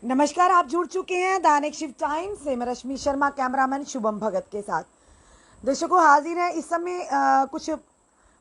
नमस्कार, आप जुड़ चुके हैं दैनिक शिव टाइम से। मैं रश्मि शर्मा, कैमरामैन शुभम भगत के साथ। दर्शकों, हाजिर है इस समय कुछ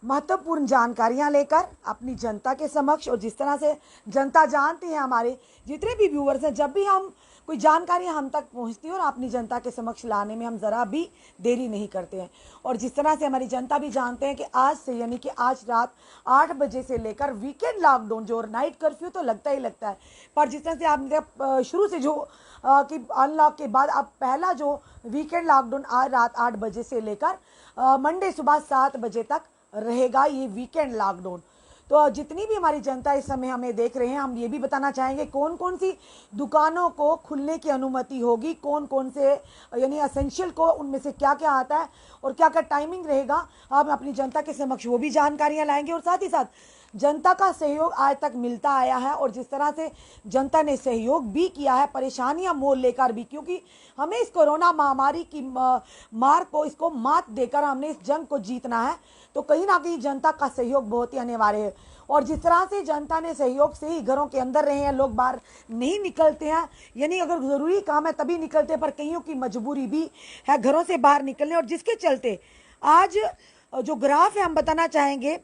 महत्वपूर्ण जानकारियां लेकर अपनी जनता के समक्ष। और जिस तरह से जनता जानती है, हमारे जितने भी व्यूअर्स हैं, जब भी हम कोई जानकारी हम तक पहुंचती है और अपनी जनता के समक्ष लाने में हम ज़रा भी देरी नहीं करते हैं। और जिस तरह से हमारी जनता भी जानते हैं कि आज से, यानी कि आज रात 8 बजे से लेकर वीकेंड लॉकडाउन, जो नाइट कर्फ्यू तो लगता ही लगता है, पर जिस तरह से आपने शुरू से जो कि अनलॉक के बाद अब पहला जो वीकेंड लॉकडाउन आज रात 8 बजे से लेकर मंडे सुबह 7 बजे तक रहेगा ये वीकेंड लॉकडाउन। तो जितनी भी हमारी जनता इस समय हमें देख रहे हैं, हम ये भी बताना चाहेंगे कौन कौन सी दुकानों को खुलने की अनुमति होगी, कौन कौन से यानी असेंशियल को, उनमें से क्या क्या आता है और क्या क्या टाइमिंग रहेगा। हम अपनी जनता के समक्ष वो भी जानकारियां लाएंगे। और साथ ही साथ जनता का सहयोग आज तक मिलता आया है और जिस तरह से जनता ने सहयोग भी किया है, परेशानियां मोल लेकर भी, क्योंकि हमें इस कोरोना महामारी की मार को, इसको मात देकर हमने इस जंग को जीतना है। तो कहीं ना कहीं जनता का सहयोग बहुत ही अनिवार्य है। और जिस तरह से जनता ने सहयोग से ही घरों के अंदर रहे हैं, लोग बाहर नहीं निकलते हैं, यानी अगर ज़रूरी काम है तभी निकलते हैं, पर कईयों की मजबूरी भी है घरों से बाहर निकलने। और जिसके चलते आज जो ग्राफ है हम बताना चाहेंगे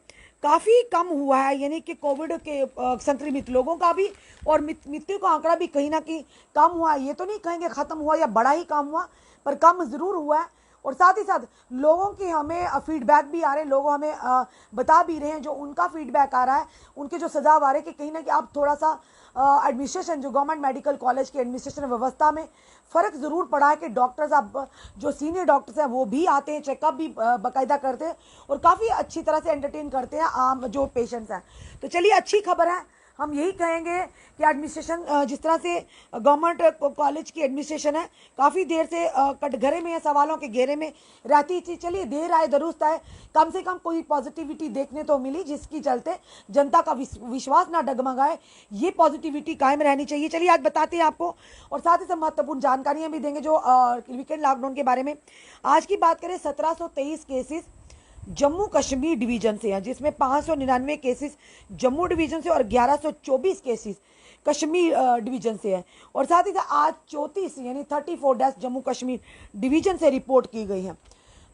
काफ़ी कम हुआ है, यानी कि कोविड के संक्रमित लोगों का भी और मृत्यु का आंकड़ा भी कहीं ना कहीं कम हुआ है। ये तो नहीं कहेंगे ख़त्म हुआ या बड़ा ही कम हुआ, पर कम ज़रूर हुआ है। और साथ ही साथ लोगों के हमें फीडबैक भी आ रहे हैं, लोग हमें बता भी रहे हैं, जो उनका फीडबैक आ रहा है, उनके जो सुझाव आ रहे हैं कि कहीं ना कहीं अब थोड़ा सा एडमिनिस्ट्रेशन, जो गवर्नमेंट मेडिकल कॉलेज की एडमिनिस्ट्रेशन व्यवस्था में फ़र्क ज़रूर पड़ा है कि डॉक्टर्स, अब जो सीनियर डॉक्टर्स हैं वो भी आते हैं, चेकअप भी बाकायदा करते हैं और काफ़ी अच्छी तरह से एंटरटेन करते हैं आम जो पेशेंट्स हैं। तो चलिए, अच्छी खबर है। हम यही कहेंगे कि एडमिनिस्ट्रेशन, जिस तरह से गवर्नमेंट कॉलेज की एडमिनिस्ट्रेशन है, काफ़ी देर से कटघरे में, सवालों के घेरे में रहती थी। चलिए, देर आए दुरुस्त आए, कम से कम कोई पॉजिटिविटी देखने तो मिली, जिसकी चलते जनता का विश्वास ना डगमगाए, ये पॉजिटिविटी कायम रहनी चाहिए। चलिए, आज बताते हैं आपको और साथ ही साथ महत्वपूर्ण जानकारियाँ भी देंगे जो वीकेंड लॉकडाउन के बारे में। आज की बात करें, 1723 केसेस जम्मू कश्मीर डिवीजन से हैं, जिसमें 599 केसेस जम्मू डिवीजन से और 1124 केसेस कश्मीर डिवीजन से हैं। और साथ ही साथ आज 34 यानी 34 जम्मू कश्मीर डिवीजन से रिपोर्ट की गई हैं।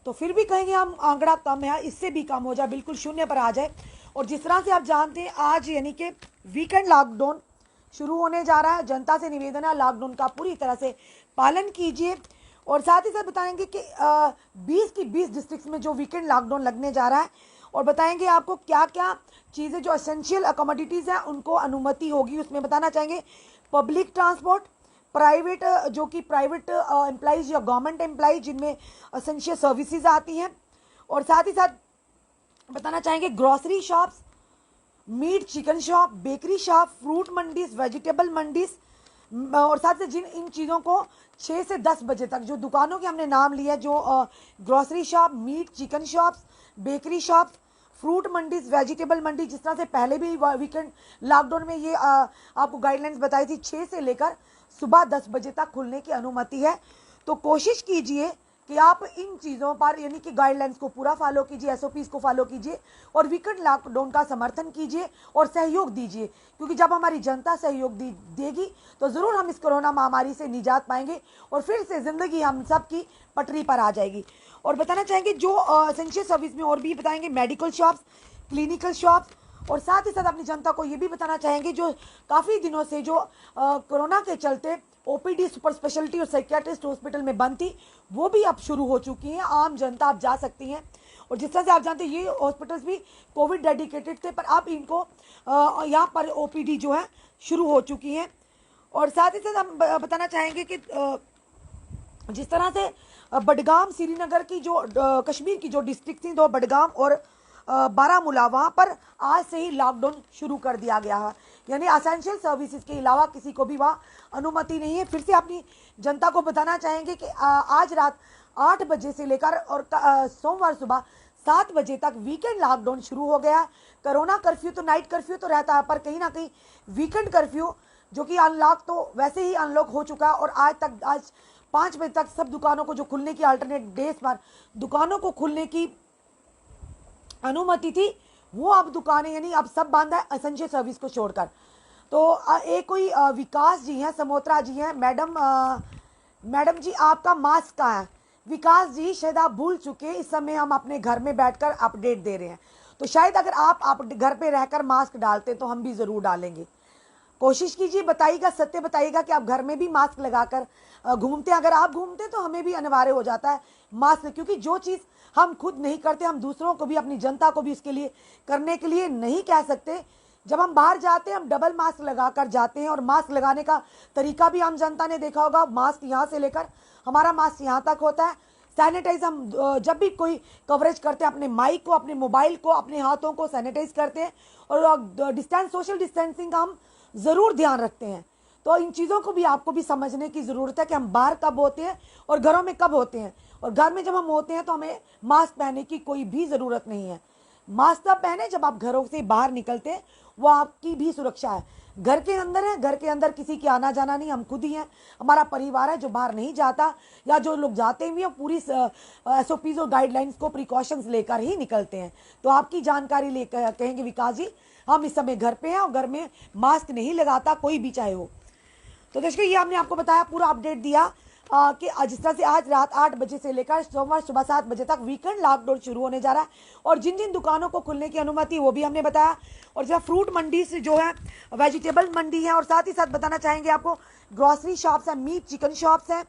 तो फिर भी कहेंगे हम आंकड़ा कम है, इससे भी कम हो जाए, बिल्कुल शून्य पर आ जाए। और जिस तरह से आप जानते हैं, आज यानी कि वीकेंड लॉकडाउन शुरू होने जा रहा है। जनता से निवेदन है, लॉकडाउन का पूरी तरह से पालन कीजिए। और साथ ही साथ बताएंगे कि 20 की 20 डिस्ट्रिक्ट्स में जो वीकेंड लॉकडाउन लगने जा रहा है, और बताएंगे आपको क्या क्या चीज़ें जो एसेंशियल कमोडिटीज़ हैं उनको अनुमति होगी। उसमें बताना चाहेंगे पब्लिक ट्रांसपोर्ट, प्राइवेट, जो कि प्राइवेट एम्प्लॉइज या गवर्नमेंट एम्प्लॉइज जिनमें एसेंशियल सर्विसेज आती हैं। और साथ ही साथ बताना चाहेंगे grocery shops, meat chicken shop, bakery shop, fruit मंडीज, वेजिटेबल मंडीज। और साथ से जिन इन चीज़ों को 6 से 10 बजे तक, जो दुकानों के हमने नाम लिया, जो grocery shop, meat chicken shops, bakery shops, fruit मंडीज, वेजिटेबल मंडी, जिस तरह से पहले भी वीकेंड लॉकडाउन में ये आपको गाइडलाइंस बताई थी, 6 से लेकर सुबह 10 बजे तक खुलने की अनुमति है। तो कोशिश कीजिए कि आप इन चीज़ों पर, यानी कि गाइडलाइंस को पूरा फॉलो कीजिए, एसओपीज़ को फॉलो कीजिए और वीकेंड लॉकडाउन का समर्थन कीजिए और सहयोग दीजिए। क्योंकि जब हमारी जनता सहयोग देगी तो ज़रूर हम इस कोरोना महामारी से निजात पाएंगे और फिर से ज़िंदगी हम सब की पटरी पर आ जाएगी। और बताना चाहेंगे जो एसेंशियल सर्विस में और भी बताएंगे मेडिकल शॉप्स, क्लिनिकल शॉप्स। और साथ ही साथ अपनी जनता को ये भी बताना चाहेंगे जो काफ़ी दिनों से जो कोरोना के चलते ओपीडी, सुपर स्पेशलिटी और साइकियाट्रिस्ट हॉस्पिटल में बंद थी, वो भी अब शुरू हो चुकी हैं। आम जनता अब जा सकती हैं। और जिस तरह से आप जानते हैं, ये हॉस्पिटल्स भी कोविड डेडिकेटेड थे, पर अब इनको यहाँ पर ओपीडी जो है शुरू हो चुकी हैं। और साथ ही साथ हम बताना चाहेंगे कि जिस तरह से बडगाम, श्रीनगर की जो कश्मीर की जो डिस्ट्रिक्ट थी, दो बडगाम और बारामूला, वहाँ पर आज से ही लॉकडाउन शुरू कर दिया गया है। यानी असेंशियल सर्विसेज के अलावा किसी को भी वहाँ अनुमति नहीं है। फिर से अपनी जनता को बताना चाहेंगे कि आज रात 8 बजे से लेकर और सोमवार सुबह 7 बजे तक वीकेंड लॉकडाउन शुरू हो गया। कोरोना कर्फ्यू तो, नाइट कर्फ्यू तो रहता है, पर कहीं ना कहीं वीकेंड कर्फ्यू, जो कि अनलॉक तो वैसे ही अनलॉक हो चुका है और आज 5 बजे तक सब दुकानों को, जो खुलने की अल्टरनेट डेज पर दुकानों को खुलने की अनुमति थी, वो अब दुकानें, यानी अब सब बंद है एसेंशियल सर्विस को छोड़कर। तो एक कोई विकास जी हैं, समोत्रा जी हैं। मैडम जी आपका मास्क कहाँ है? विकास जी शायद आप भूल चुके, इस समय हम अपने घर में बैठकर अपडेट दे रहे हैं, तो शायद अगर आप घर पे रहकर मास्क डालते तो हम भी ज़रूर डालेंगे। कोशिश कीजिए, बताइएगा, सत्य बताइएगा कि आप घर में भी मास्क लगाकर घूमते हैं। अगर आप घूमते तो हमें भी अनिवार्य हो जाता है मास्क, क्योंकि जो चीज़ हम खुद नहीं करते हम दूसरों को भी, अपनी जनता को भी उसके लिए करने के लिए नहीं कह सकते। जब हम बाहर जाते हैं हम डबल मास्क लगाकर जाते हैं, और मास्क लगाने का तरीका भी आम जनता ने देखा होगा। मास्क यहाँ से लेकर हमारा मास्क यहाँ तक होता है। सैनिटाइज हम जब भी कोई कवरेज करते हैं अपने माइक को, अपने मोबाइल को, अपने हाथों को सैनिटाइज करते हैं, और डिस्टेंस, सोशल डिस्टेंसिंग का हम ज़रूर ध्यान रखते हैं। तो इन चीज़ों को भी आपको भी समझने की ज़रूरत है कि हम बाहर कब होते हैं और घरों में कब होते हैं। और घर में जब हम होते हैं तो हमें मास्क पहनने की कोई भी ज़रूरत नहीं है। मास्क तब पहने जब आप घरों से बाहर निकलते हैं, वो आपकी भी सुरक्षा है। घर के अंदर है, घर के अंदर किसी की आना जाना नहीं, हम खुद ही हैं, हमारा परिवार है जो बाहर नहीं जाता, या जो लोग जाते भी हैं पूरी SOPs और गाइडलाइंस को, प्रिकॉशंस लेकर ही निकलते हैं। तो आपकी जानकारी लेकर कहेंगे विकास जी, हम इस समय घर पे हैं और घर में मास्क नहीं लगाता कोई भी चाहे हो। तो दर्शकों, ये हमने आपको बताया, पूरा अपडेट दिया कि जिस तरह से आज रात 8 बजे से लेकर सोमवार सुबह 7 बजे तक वीकेंड लॉकडाउन शुरू होने जा रहा है, और जिन जिन दुकानों को खुलने की अनुमति वो भी हमने बताया। और जहाँ फ्रूट मंडी से जो है, वेजिटेबल मंडी है, और साथ ही साथ बताना चाहेंगे आपको ग्रॉसरी शॉप्स हैं, मीट चिकन शॉप्स हैं,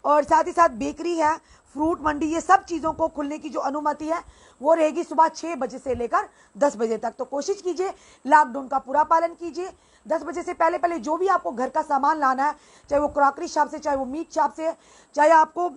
और साथ ही साथ बेकरी है, फ्रूट मंडी, ये सब चीज़ों को खुलने की जो अनुमति है वो रहेगी सुबह 6 बजे से लेकर 10 बजे तक। तो कोशिश कीजिए लॉकडाउन का पूरा पालन कीजिए। 10 बजे से पहले पहले जो भी आपको घर का सामान लाना है, चाहे वो क्रॉकरी शॉप से, चाहे वो मीट शॉप से, चाहे आपको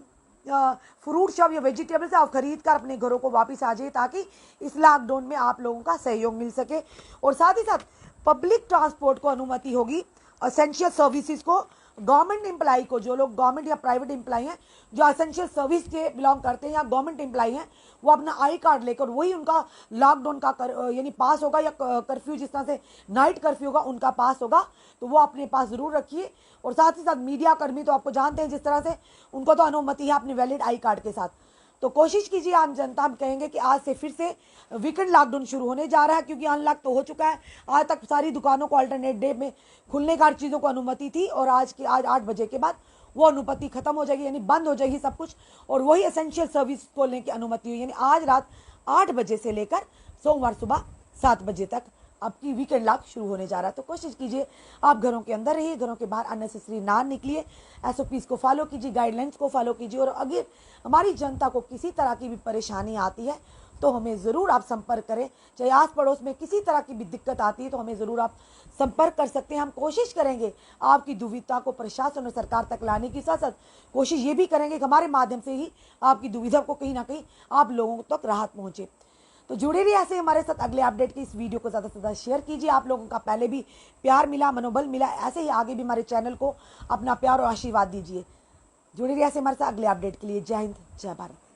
फ्रूट शॉप या वेजिटेबल से, आप खरीद कर अपने घरों को वापस आ जाइए, ताकि इस लॉकडाउन में आप लोगों का सहयोग मिल सके। और साथ ही साथ पब्लिक ट्रांसपोर्ट को अनुमति होगी, असेंशियल सर्विसेज को, गवर्नमेंट एम्प्लॉई को, जो लोग गवर्नमेंट या प्राइवेट एम्प्लॉई हैं जो असेंशियल सर्विस के बिलोंग करते हैं या गवर्नमेंट एम्प्लॉई हैं, वो अपना आई कार्ड लेकर, वही उनका लॉकडाउन का यानी पास होगा, या कर्फ्यू जिस तरह से नाइट कर्फ्यू होगा उनका पास होगा, तो वो अपने पास ज़रूर रखिए। और साथ ही साथ मीडिया कर्मी तो आपको जानते हैं जिस तरह से, उनको तो अनुमति है अपने वैलिड आई कार्ड के साथ। तो कोशिश कीजिए, आम जनता हम कहेंगे कि आज से फिर से वीकेंड लॉकडाउन शुरू होने जा रहा है, क्योंकि अनलॉक तो हो चुका है। आज तक सारी दुकानों को अल्टरनेट डे में खुलने का चीज़ों को अनुमति थी, और आज 8 बजे के बाद वो अनुमति खत्म हो जाएगी, यानी बंद हो जाएगी सब कुछ, और वही एसेंशियल सर्विस खोलने की अनुमति हुई। यानी आज रात 8 बजे से लेकर सोमवार सुबह 7 बजे तक आपकी वीकेंड लॉक शुरू होने जा रहा है। तो कोशिश कीजिए आप घरों के अंदर रहिए, घरों के बाहर अननेसेसरी ना निकलिए, SOPs को फॉलो कीजिए, गाइडलाइंस को फॉलो कीजिए। और अगर हमारी जनता को किसी तरह की भी परेशानी आती है तो हमें ज़रूर आप संपर्क करें। चाहे आस पड़ोस में किसी तरह की भी दिक्कत आती है तो हमें ज़रूर आप संपर्क कर सकते हैं। हम कोशिश करेंगे आपकी दुविधा को प्रशासन और सरकार तक लाने की, साथ साथ कोशिश ये भी करेंगे कि हमारे माध्यम से ही आपकी दुविधा को कहीं ना कहीं आप लोगों तक राहत पहुँचे। तो जुड़े रहिए ऐसे हमारे साथ अगले अपडेट की। इस वीडियो को ज़्यादा से ज़्यादा शेयर कीजिए। आप लोगों का पहले भी प्यार मिला, मनोबल मिला, ऐसे ही आगे भी हमारे चैनल को अपना प्यार और आशीर्वाद दीजिए। जुड़े रहिए ऐसे हमारे साथ अगले अपडेट के लिए। जय हिंद, जय भारत।